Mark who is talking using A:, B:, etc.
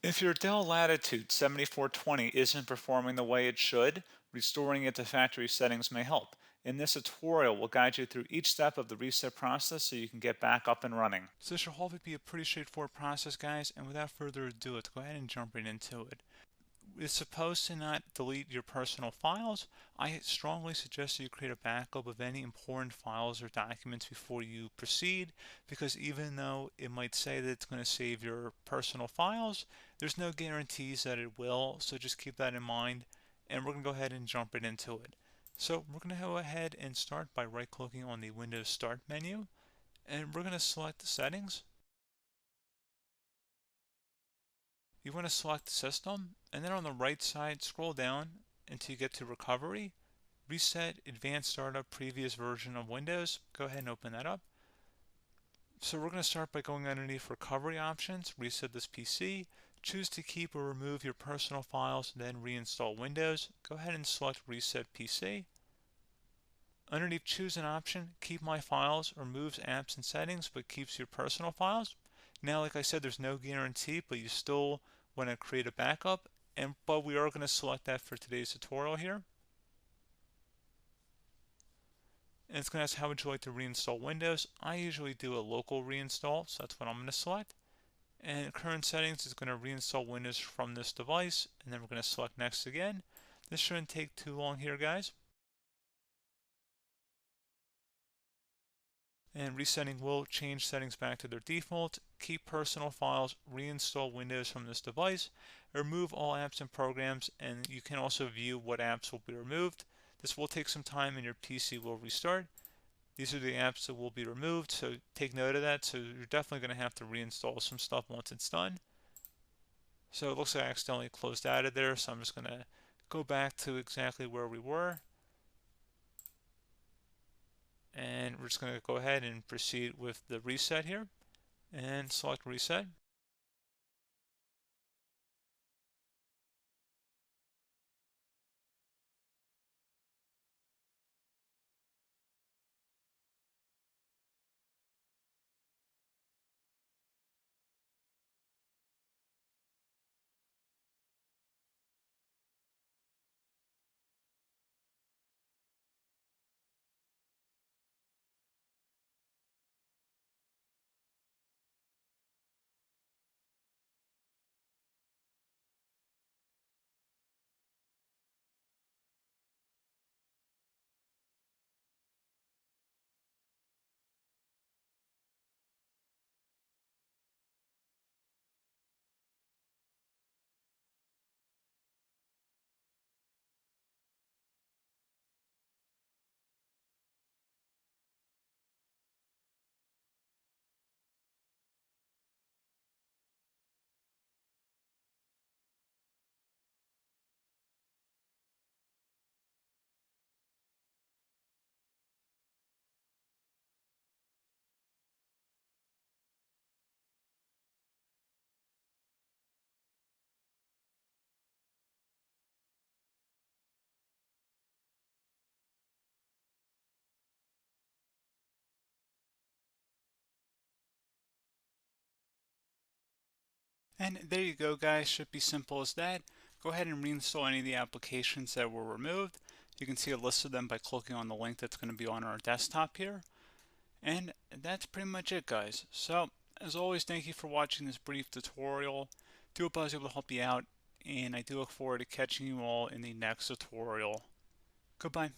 A: If your Dell Latitude 7420 isn't performing the way it should, restoring it to factory settings may help. In this tutorial, we'll guide you through each step of the reset process so you can get back up and running. So this should hopefully be a pretty straightforward process, guys, and without further ado, let's go ahead and jump right into it. It's supposed to not delete your personal files. I strongly suggest that you create a backup of any important files or documents before you proceed, because even though it might say that it's going to save your personal files, there's no guarantees that it will, so just keep that in mind, and we're going to go ahead and jump right into it. So we're going to go ahead and start by right-clicking on the Windows Start menu, and we're going to select the Settings. You want to select System, and then on the right side, scroll down until you get to Recovery. Reset Advanced Startup Previous Version of Windows. Go ahead and open that up. So we're going to start by going underneath Recovery Options, reset this PC. Choose to keep or remove your personal files, then reinstall Windows. Go ahead and select Reset PC. Underneath Choose an option, Keep My Files removes apps and settings but keeps your personal files. Now, like I said, there's no guarantee, but you still want to create a backup, but we are going to select that for today's tutorial here. And it's going to ask how would you like to reinstall Windows. I usually do a local reinstall, so that's what I'm going to select. And current settings is going to reinstall Windows from this device, and then we're going to select next again. This shouldn't take too long here, guys. And resetting will change settings back to their default, keep personal files, reinstall Windows from this device, remove all apps and programs, and you can also view what apps will be removed. This will take some time and your PC will restart. These are the apps that will be removed, so take note of that. So you're definitely going to have to reinstall some stuff once it's done. So it looks like I accidentally closed out of there, so I'm just going to go back to exactly where we were. And we're just going to go ahead and proceed with the reset here and select reset. And there you go, guys. Should be simple as that. Go ahead and reinstall any of the applications that were removed. You can see a list of them by clicking on the link that's going to be on our desktop here. And that's pretty much it, guys. So, as always, thank you for watching this brief tutorial. Do hope I was able to help you out, and I do look forward to catching you all in the next tutorial. Goodbye.